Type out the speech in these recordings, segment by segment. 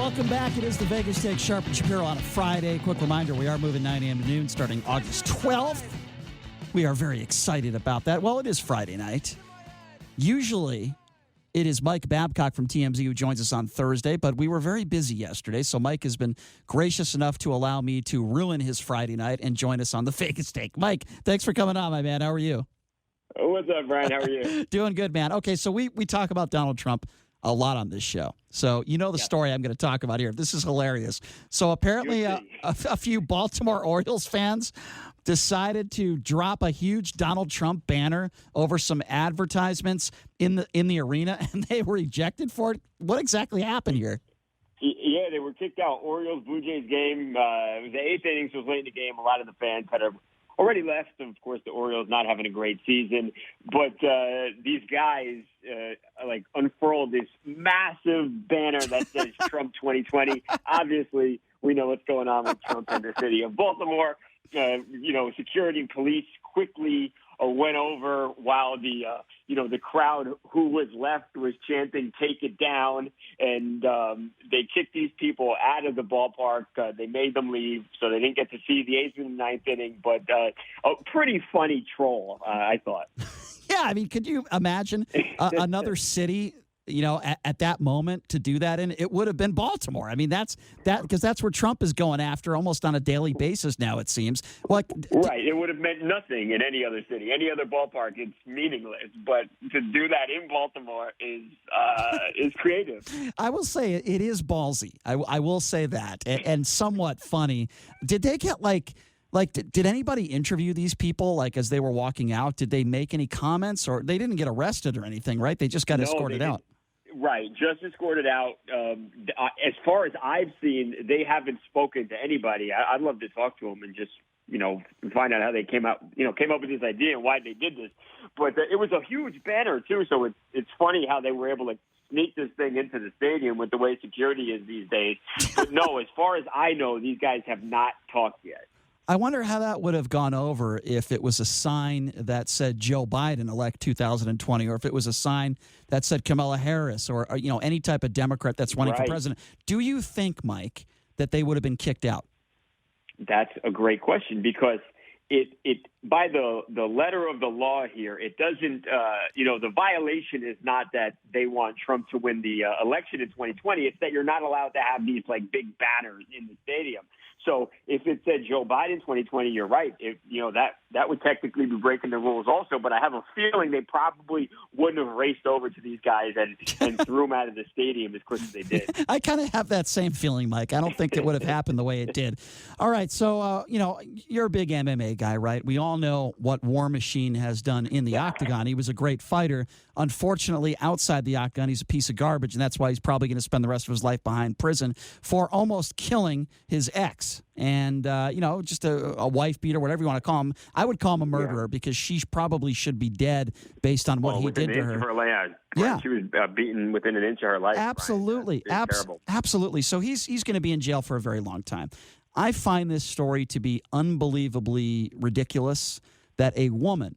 Welcome back. It is the Vegas Take Sharp and Shapiro on a Friday. Quick reminder, we are moving 9 a.m. to noon starting August 12th. We are very excited about that. Well, it is Friday night. Usually, it is Mike Babcock from TMZ who joins us on Thursday, but we were very busy yesterday, so Mike has been gracious enough to allow me to ruin his Friday night and join us on the Vegas Take. Mike, thanks for coming on, my man. How are you? What's up, Brian? How are you? Doing good, man. Okay, so we talk about Donald Trump a lot on this show. So you know the story I'm going to talk about here. This is hilarious. So apparently a few Baltimore Orioles fans decided to drop a huge Donald Trump banner over some advertisements in the arena, and they were ejected for it. What exactly happened here? Yeah, they were kicked out. Orioles Blue Jays game. It was the eighth inning, so it was late in the game. A lot of the fans had already left. Of course, the Orioles not having a great season, but these guys unfurled this massive banner that says Trump 2020. Obviously, we know what's going on with Trump in the city of Baltimore. Security and police quickly went over while the crowd who was left was chanting "Take it down," and they kicked these people out of the ballpark. They made them leave, so they didn't get to see the eighth and ninth inning. But a pretty funny troll, I thought. Yeah, I mean, could you imagine another city? At that moment to do that in, it would have been Baltimore. I mean, because that's where Trump is going after almost on a daily basis now, it seems. Right. It would have meant nothing in any other city, any other ballpark. It's meaningless. But to do that in Baltimore is creative. I will say it is ballsy. I will say that, and somewhat funny. Did they get did anybody interview these people as they were walking out? Did they make any comments, or they didn't get arrested or anything, right? They just got escorted out. Right, just escorted out. As far as I've seen, they haven't spoken to anybody. I'd love to talk to them and just, find out how they came up with this idea and why they did this. But it was a huge banner too, so it's funny how they were able to sneak this thing into the stadium with the way security is these days. But no, as far as I know, these guys have not talked yet. I wonder how that would have gone over if it was a sign that said Joe Biden elect 2020, or if it was a sign that said Kamala Harris, or any type of Democrat that's running for president. Do you think, Mike, that they would have been kicked out? That's a great question, because it by the letter of the law here, it doesn't the violation is not that they want Trump to win the election in 2020. It's that you're not allowed to have these big banners in the stadium. So if it said Joe Biden 2020, you're right. That would technically be breaking the rules also. But I have a feeling they probably wouldn't have raced over to these guys and threw them out of the stadium as quick as they did. I kind of have that same feeling, Mike. I don't think it would have happened the way it did. All right, so you're a big MMA guy, right? We all know what War Machine has done in the octagon. He was a great fighter. Unfortunately, outside the octagon, he's a piece of garbage, and that's why he's probably going to spend the rest of his life behind prison for almost killing his ex. And, just a wife beater, whatever you want to call him. I would call him a murderer because she probably should be dead based on what he did to her. Yeah. She was beaten within an inch of her life. Absolutely. Terrible. Absolutely. So he's going to be in jail for a very long time. I find this story to be unbelievably ridiculous that a woman,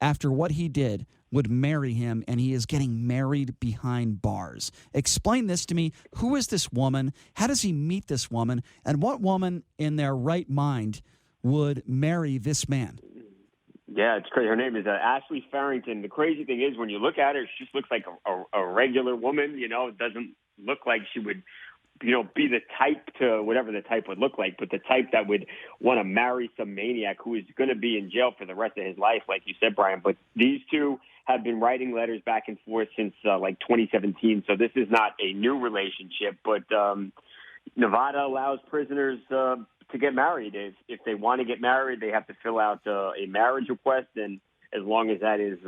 after what he did, would marry him, and he is getting married behind bars. Explain this to me. Who is this woman? How does he meet this woman? And what woman in their right mind would marry this man? Yeah, it's crazy. Her name is Ashley Farrington. The crazy thing is, when you look at her, she just looks like a regular woman. It doesn't look like she would be the type to whatever the type would look like, but the type that would want to marry some maniac who is going to be in jail for the rest of his life, like you said, Brian. But these two have been writing letters back and forth since 2017. So this is not a new relationship, but Nevada allows prisoners to get married. If they want to get married, they have to fill out a marriage request, and as long as that is,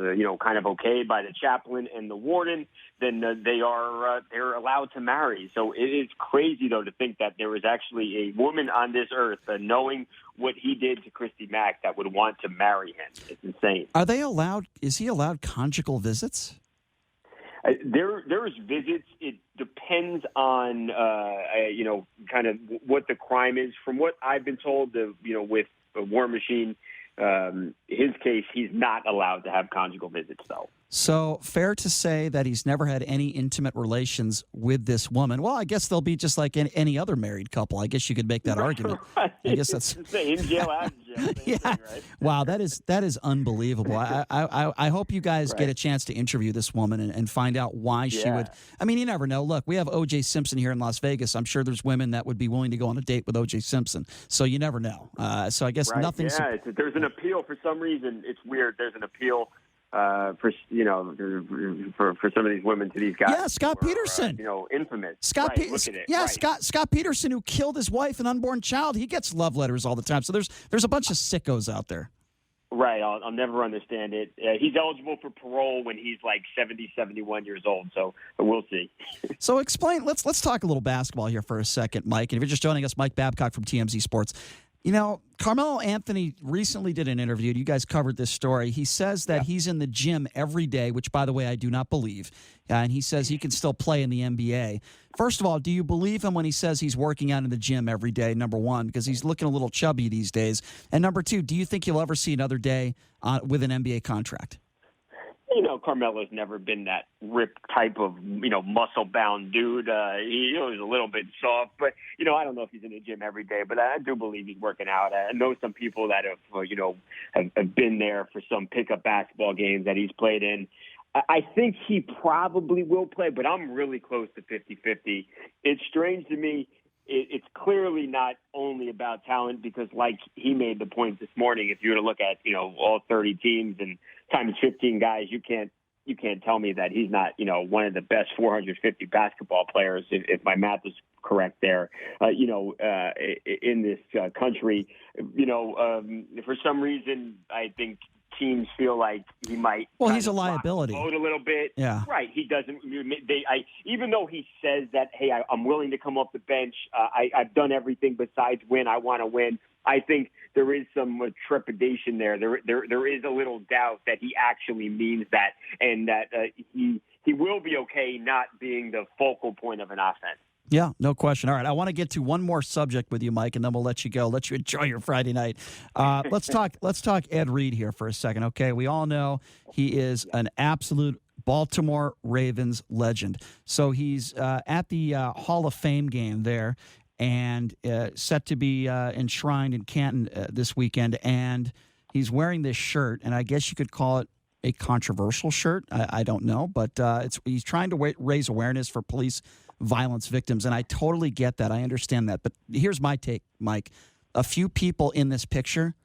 kind of okayed by the chaplain and the warden, then they're allowed to marry. So it is crazy, though, to think that there is actually a woman on this earth, knowing what he did to Christy Mack, that would want to marry him. It's insane. Are they allowed? Is he allowed conjugal visits? There's visits. It depends on, kind of what the crime is. From what I've been told, with a War Machine, his case, he's not allowed to have conjugal visits, though. So fair to say that he's never had any intimate relations with this woman. Well, I guess they'll be just like any other married couple. I guess you could make that argument. Right. I guess that's in jail, out of jail. Yeah. Thing, right? Wow, that is unbelievable. I hope you guys get a chance to interview this woman and find out why she would. I mean, you never know. Look, we have O.J. Simpson here in Las Vegas. I'm sure there's women that would be willing to go on a date with O.J. Simpson. So you never know. So I guess nothing. Yeah, there's an appeal for some reason. It's weird. There's an appeal for some of these women to these guys. Yeah, Scott Peterson. Infamous. Scott Scott Peterson, who killed his wife and unborn child, he gets love letters all the time. So there's a bunch of sickos out there. Right. I'll never understand it. He's eligible for parole when he's like 70, 71 years old. So we'll see. So explain. Let's talk a little basketball here for a second, Mike. And if you're just joining us, Mike Babcock from TMZ Sports. You know, Carmelo Anthony recently did an interview. You guys covered this story. He says that he's in the gym every day, which, by the way, I do not believe. And he says he can still play in the NBA. First of all, do you believe him when he says he's working out in the gym every day, number one, because he's looking a little chubby these days? And number two, do you think he'll ever see another day with an NBA contract? Carmelo's never been that ripped type of, muscle-bound dude. He was a little bit soft, but, I don't know if he's in the gym every day, but I do believe he's working out. I know some people that have been there for some pickup basketball games that he's played in. I think he probably will play, but I'm really close to 50-50. It's strange to me. It's clearly not only about talent because, like he made the point this morning, if you were to look at, all 30 teams and times 15 guys, you can't tell me that he's not, one of the best 450 basketball players, if my math is correct there, in this country. For some reason, I think teams feel like he might. Well, he's a liability. Vote a little bit. Yeah. Right. He doesn't. Even though he says that, hey, I'm willing to come off the bench. I've done everything besides win. I want to win. I think there is some trepidation there. There is a little doubt that he actually means that, and that he will be okay not being the focal point of an offense. Yeah, no question. All right, I want to get to one more subject with you, Mike, and then we'll let you go. Let you enjoy your Friday night. Let's talk Ed Reed here for a second, okay? We all know he is an absolute Baltimore Ravens legend. So he's at the Hall of Fame game there and set to be enshrined in Canton this weekend, and he's wearing this shirt, and I guess you could call it a controversial shirt. I don't know, but he's trying to raise awareness for police violence victims, and I totally get that. I understand that. But here's my take, Mike. A few people in this picture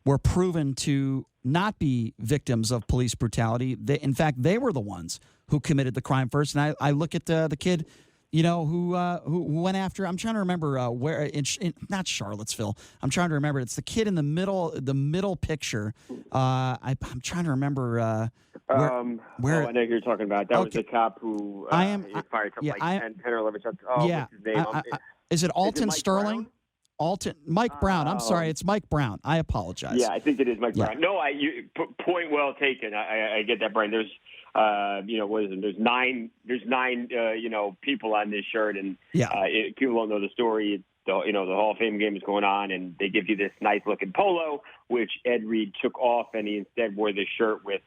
were proven to not be victims of police brutality. In fact, they were the ones who committed the crime first. And I look at the kid, who went after. I'm trying to remember where in not Charlottesville. I'm trying to remember. It's the kid in the middle picture. I'm trying to remember. Where I know who you're talking about. That was the cop who fired something 10 or 11 shots. Oh, yeah. What's his name? Is it Alton Sterling? Brown? Mike Brown. I'm sorry, it's Mike Brown. I apologize. Yeah, I think it is Mike Brown. No, point well taken. I get that, Brian. There's, what is it? There's nine, people on this shirt, and people don't know the story. The Hall of Fame game is going on, and they give you this nice looking polo, which Ed Reed took off, and he instead wore this shirt with,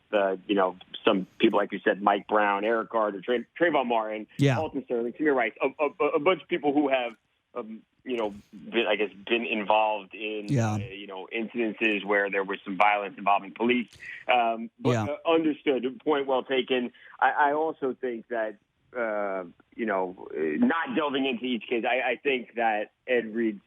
some people, like you said, Mike Brown, Eric Gardner, Trayvon Martin, Alton Sterling, Samir Rice, a bunch of people who have, been involved in, incidences where there was some violence involving police. Understood. Point well taken. I also think that, not delving into each case, I think that Ed Reed's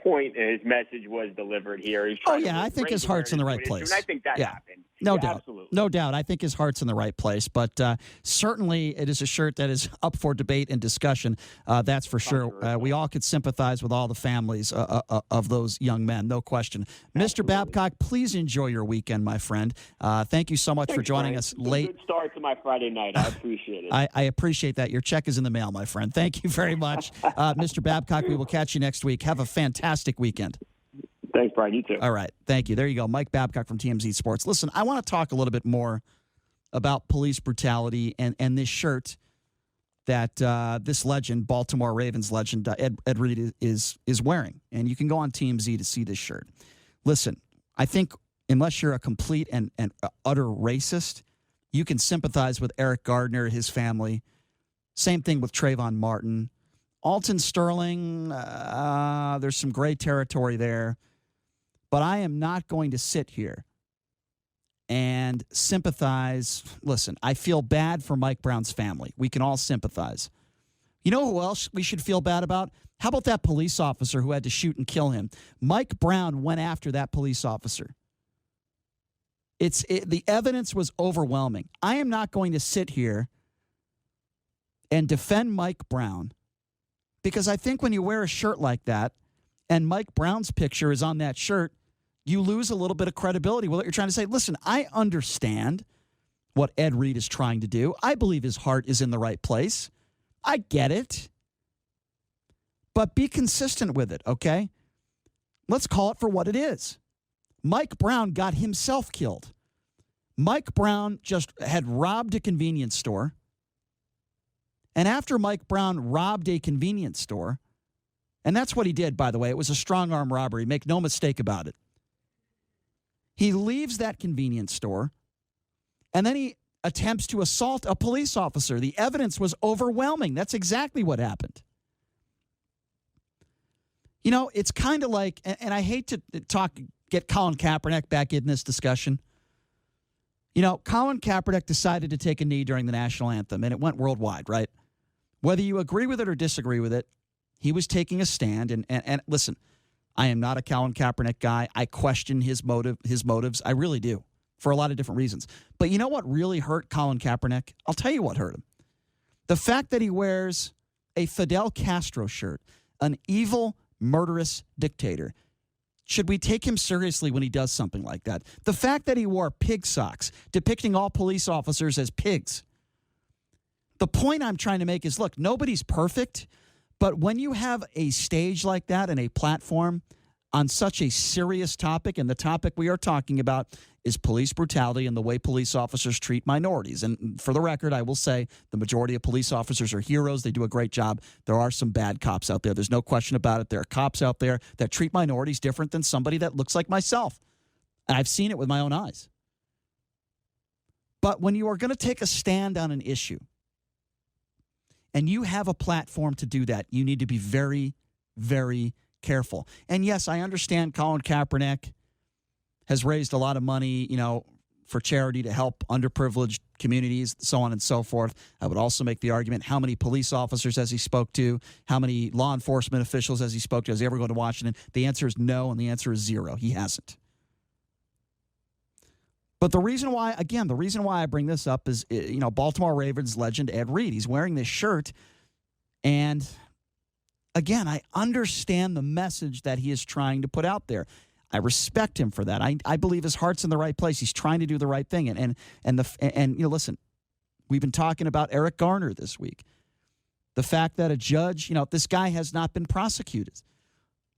point and his message was delivered here. I think his heart's in the right place. And I think that happened. No doubt. Absolutely. No doubt. I think his heart's in the right place. But certainly it is a shirt that is up for debate and discussion. That's for sure. We all could sympathize with all the families of those young men. No question. Absolutely. Mr. Babcock, please enjoy your weekend, my friend. Thank you so much for joining us late. Good start to my Friday night. I appreciate it. I appreciate that. Your check is in the mail, my friend. Thank you very much. Mr. Babcock, we will catch you next week. Have a fantastic weekend. Thanks, Brian. You too. All right. Thank you. There you go. Mike Babcock from TMZ Sports. Listen, I want to talk a little bit more about police brutality and this shirt that this legend, Baltimore Ravens legend, Ed Reed is wearing. And you can go on TMZ to see this shirt. Listen, I think unless you're a complete and utter racist, you can sympathize with Eric Gardner, his family. Same thing with Trayvon Martin. Alton Sterling, there's some gray territory there. But I am not going to sit here and sympathize. Listen, I feel bad for Mike Brown's family. We can all sympathize. You know who else we should feel bad about? How about that police officer who had to shoot and kill him? Mike Brown went after that police officer. The evidence was overwhelming. I am not going to sit here and defend Mike Brown because I think when you wear a shirt like that and Mike Brown's picture is on that shirt, you lose a little bit of credibility. Well, you're trying to say, listen, I understand what Ed Reed is trying to do. I believe his heart is in the right place. I get it. But be consistent with it, okay? Let's call it for what it is. Mike Brown got himself killed. Mike Brown just had robbed a convenience store. And after Mike Brown robbed a convenience store, and that's what he did, by the way, it was a strong-arm robbery, make no mistake about it. He leaves that convenience store, and then he attempts to assault a police officer. The evidence was overwhelming. That's exactly what happened. You know, it's kind of like, and I hate to get Colin Kaepernick back in this discussion. You know, Colin Kaepernick decided to take a knee during the national anthem, and it went worldwide, right? Whether you agree with it or disagree with it, he was taking a stand. And listen, I am not a Colin Kaepernick guy. I question his motives. I really do, for a lot of different reasons. But you know what really hurt Colin Kaepernick? I'll tell you what hurt him. The fact that he wears a Fidel Castro shirt, an evil, murderous dictator. Should we take him seriously when he does something like that? The fact that he wore pig socks, depicting all police officers as pigs. The point I'm trying to make is, look, nobody's perfect, but when you have a stage like that and a platform on such a serious topic, and the topic we are talking about is police brutality and the way police officers treat minorities. And for the record, I will say the majority of police officers are heroes. They do a great job. There are some bad cops out there. There's no question about it. There are cops out there that treat minorities different than somebody that looks like myself. And I've seen it with my own eyes. But when you are going to take a stand on an issue, and you have a platform to do that, you need to be very, very careful. And yes, I understand Colin Kaepernick has raised a lot of money, you know, for charity to help underprivileged communities, so on and so forth. I would also make the argument, how many police officers has he spoke to? How many law enforcement officials has he spoke to? Has he ever gone to Washington? The answer is no, and the answer is zero. He hasn't. But the reason why I bring this up is, you know, Baltimore Ravens legend Ed Reed. He's wearing this shirt, and again, I understand the message that he is trying to put out there. I respect him for that. I believe his heart's in the right place. He's trying to do the right thing. And you know, listen, we've been talking about Eric Garner this week. The fact that a judge, you know, this guy has not been prosecuted,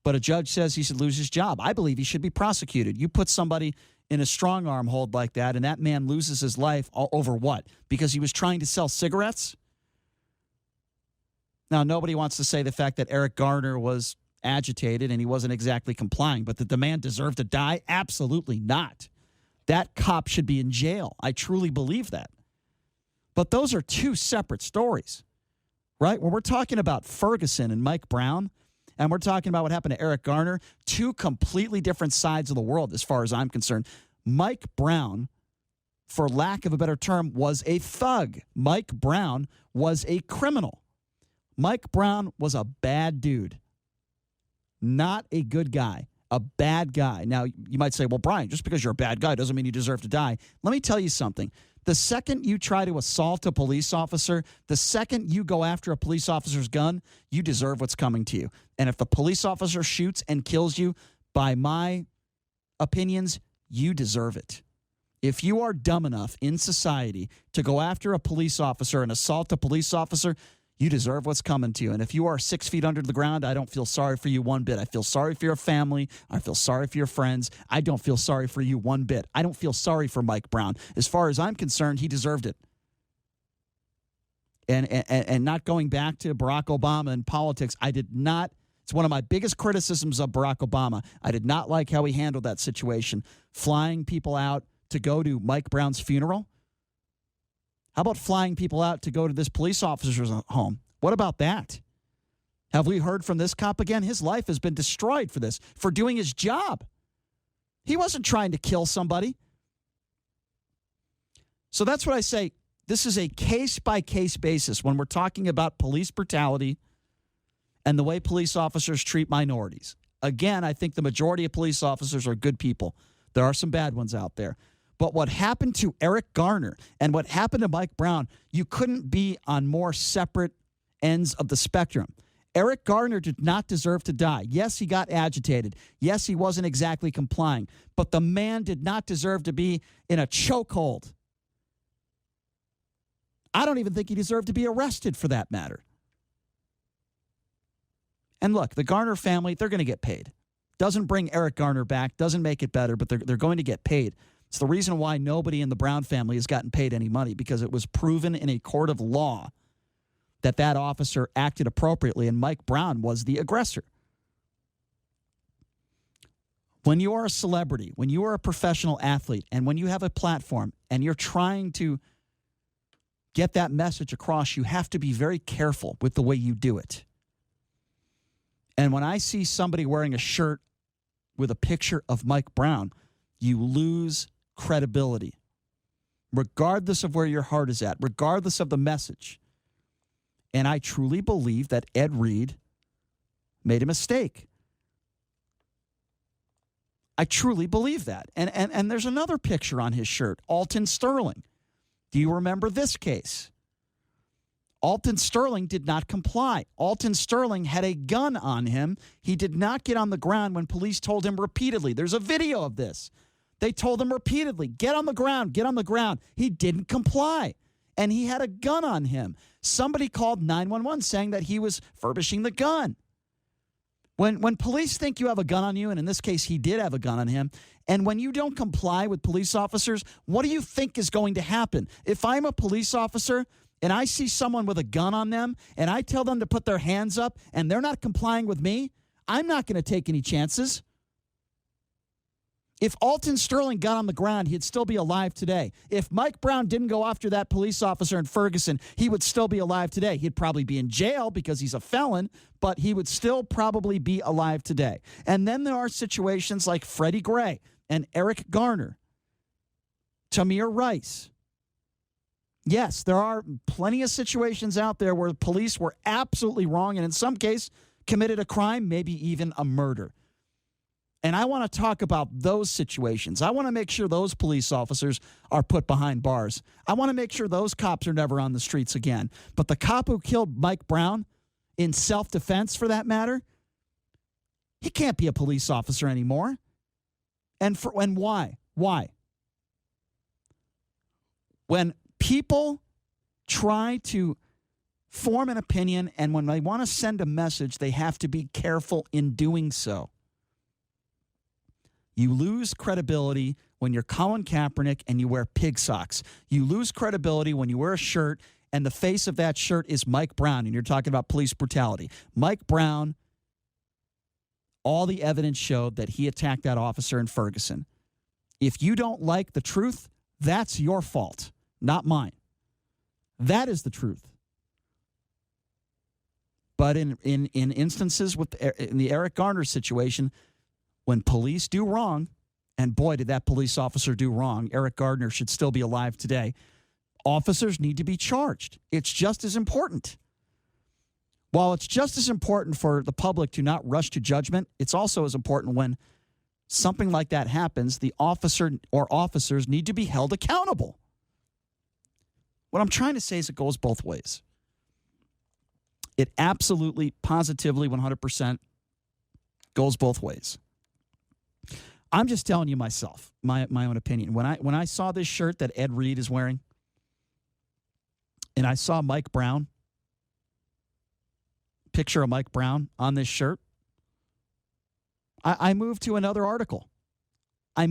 but a judge says he should lose his job. I believe he should be prosecuted. You put somebody in a strong arm hold like that, and that man loses his life over what? Because he was trying to sell cigarettes? Now, nobody wants to say the fact that Eric Garner was agitated and he wasn't exactly complying, but that the man deserved to die? Absolutely not. That cop should be in jail. I truly believe that. But those are two separate stories, right? When we're talking about Ferguson and Mike Brown, and we're talking about what happened to Eric Garner, two completely different sides of the world as far as I'm concerned. Mike Brown, for lack of a better term, was a thug. Mike Brown was a criminal. Mike Brown was a bad dude. Not a good guy. A bad guy. Now, you might say, well, Brian, just because you're a bad guy doesn't mean you deserve to die. Let me tell you something. The second you try to assault a police officer, the second you go after a police officer's gun, you deserve what's coming to you. And if the police officer shoots and kills you, by my opinions, you deserve it. If you are dumb enough in society to go after a police officer and assault a police officer, you deserve what's coming to you. And if you are 6 feet under the ground, I don't feel sorry for you one bit. I feel sorry for your family. I feel sorry for your friends. I don't feel sorry for you one bit. I don't feel sorry for Mike Brown. As far as I'm concerned, he deserved it. And not going back to Barack Obama and politics, I did not. It's one of my biggest criticisms of Barack Obama. I did not like how he handled that situation, flying people out to go to Mike Brown's funeral. How about flying people out to go to this police officer's home? What about that? Have we heard from this cop again? His life has been destroyed for this, for doing his job. He wasn't trying to kill somebody. So that's what I say. This is a case-by-case basis when we're talking about police brutality and the way police officers treat minorities. Again, I think the majority of police officers are good people. There are some bad ones out there. But what happened to Eric Garner and what happened to Mike Brown, you couldn't be on more separate ends of the spectrum. Eric Garner did not deserve to die. Yes, he got agitated. Yes, he wasn't exactly complying. But the man did not deserve to be in a chokehold. I don't even think he deserved to be arrested for that matter. And look, the Garner family, they're going to get paid. Doesn't bring Eric Garner back, doesn't make it better, but they're going to get paid. It's the reason why nobody in the Brown family has gotten paid any money, because it was proven in a court of law that that officer acted appropriately, and Mike Brown was the aggressor. When you are a celebrity, when you are a professional athlete, and when you have a platform and you're trying to get that message across, you have to be very careful with the way you do it. And when I see somebody wearing a shirt with a picture of Mike Brown, you lose credibility, regardless of where your heart is at, regardless of the message. And I truly believe that Ed Reed made a mistake. I truly believe that. And there's another picture on his shirt, Alton Sterling. Do you remember this case? Alton Sterling did not comply. Alton Sterling had a gun on him. He did not get on the ground when police told him repeatedly. There's a video of this. They told him repeatedly, get on the ground, get on the ground. He didn't comply. And he had a gun on him. Somebody called 911 saying that he was furbishing the gun. When police think you have a gun on you, and in this case he did have a gun on him, and when you don't comply with police officers, what do you think is going to happen? If I'm a police officer and I see someone with a gun on them and I tell them to put their hands up and they're not complying with me, I'm not going to take any chances. If Alton Sterling got on the ground, he'd still be alive today. If Mike Brown didn't go after that police officer in Ferguson, he would still be alive today. He'd probably be in jail because he's a felon, but he would still probably be alive today. And then there are situations like Freddie Gray and Eric Garner, Tamir Rice. Yes, there are plenty of situations out there where police were absolutely wrong and in some case committed a crime, maybe even a murder. And I want to talk about those situations. I want to make sure those police officers are put behind bars. I want to make sure those cops are never on the streets again. But the cop who killed Mike Brown, in self-defense for that matter, he can't be a police officer anymore. And why? Why? When people try to form an opinion and when they want to send a message, they have to be careful in doing so. You lose credibility when you're Colin Kaepernick and you wear pig socks. You lose credibility when you wear a shirt and the face of that shirt is Mike Brown and you're talking about police brutality. Mike Brown, all the evidence showed that he attacked that officer in Ferguson. If you don't like the truth, that's your fault, not mine. That is the truth. But in instances in the Eric Garner situation, when police do wrong, and boy, did that police officer do wrong, Eric Garner should still be alive today, officers need to be charged. It's just as important. While it's just as important for the public to not rush to judgment, it's also as important when something like that happens, the officer or officers need to be held accountable. What I'm trying to say is it goes both ways. It absolutely, positively, 100% goes both ways. I'm just telling you myself, my own opinion. When I saw this shirt that Ed Reed is wearing, and I saw Mike Brown, picture of Mike Brown on this shirt, I moved to another article. I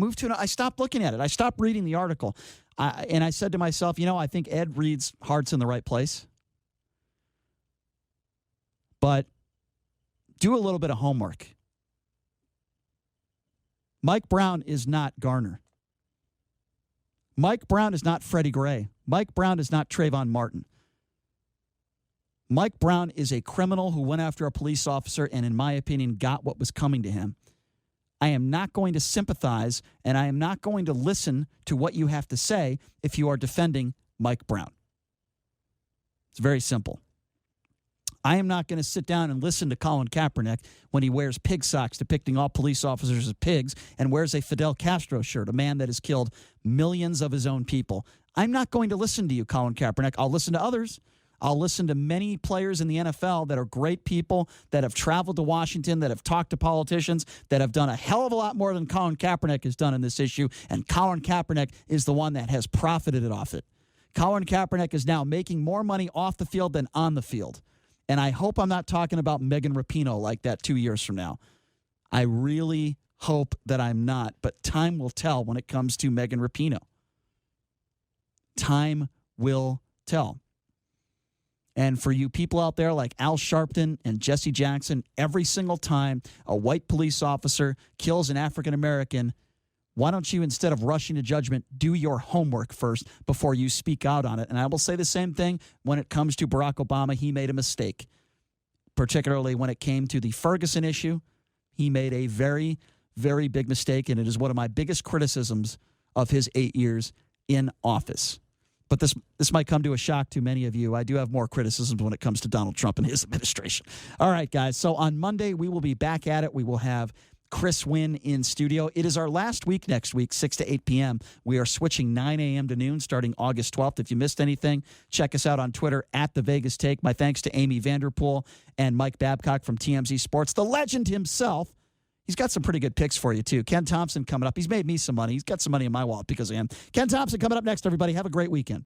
stopped looking at it. I stopped reading the article. And I said to myself, I think Ed Reed's heart's in the right place. But Do a little bit of homework. Mike Brown is not Garner. Mike Brown is not Freddie Gray. Mike Brown is not Trayvon Martin. Mike Brown is a criminal who went after a police officer and, in my opinion, got what was coming to him. I am not going to sympathize, and I am not going to listen to what you have to say if you are defending Mike Brown. It's very simple. I am not going to sit down and listen to Colin Kaepernick when he wears pig socks depicting all police officers as pigs and wears a Fidel Castro shirt, a man that has killed millions of his own people. I'm not going to listen to you, Colin Kaepernick. I'll listen to others. I'll listen to many players in the NFL that are great people, that have traveled to Washington, that have talked to politicians, that have done a hell of a lot more than Colin Kaepernick has done in this issue, and Colin Kaepernick is the one that has profited off it. Colin Kaepernick is now making more money off the field than on the field. And I hope I'm not talking about Megan Rapinoe like that 2 years from now. I really hope that I'm not, but time will tell when it comes to Megan Rapinoe. Time will tell. And for you people out there like Al Sharpton and Jesse Jackson, every single time a white police officer kills an African-American, why don't you, instead of rushing to judgment, do your homework first before you speak out on it? And I will say the same thing when it comes to Barack Obama. He made a mistake, particularly when it came to the Ferguson issue. He made a very, very big mistake, and it is one of my biggest criticisms of his 8 years in office. But this might come to a shock to many of you. I do have more criticisms when it comes to Donald Trump and his administration. All right, guys. So on Monday, we will be back at it. We will have Chris Wynn in studio. It is our last week next week, 6 to 8 p.m. We are switching 9 a.m. to noon starting August 12th. If you missed anything, check us out on Twitter at The Vegas Take. My thanks to Amy Vanderpool and Mike Babcock from TMZ Sports. The legend himself. He's got some pretty good picks for you, too. Ken Thompson coming up. He's made me some money. He's got some money in my wallet because of him. Ken Thompson coming up next, everybody. Have a great weekend.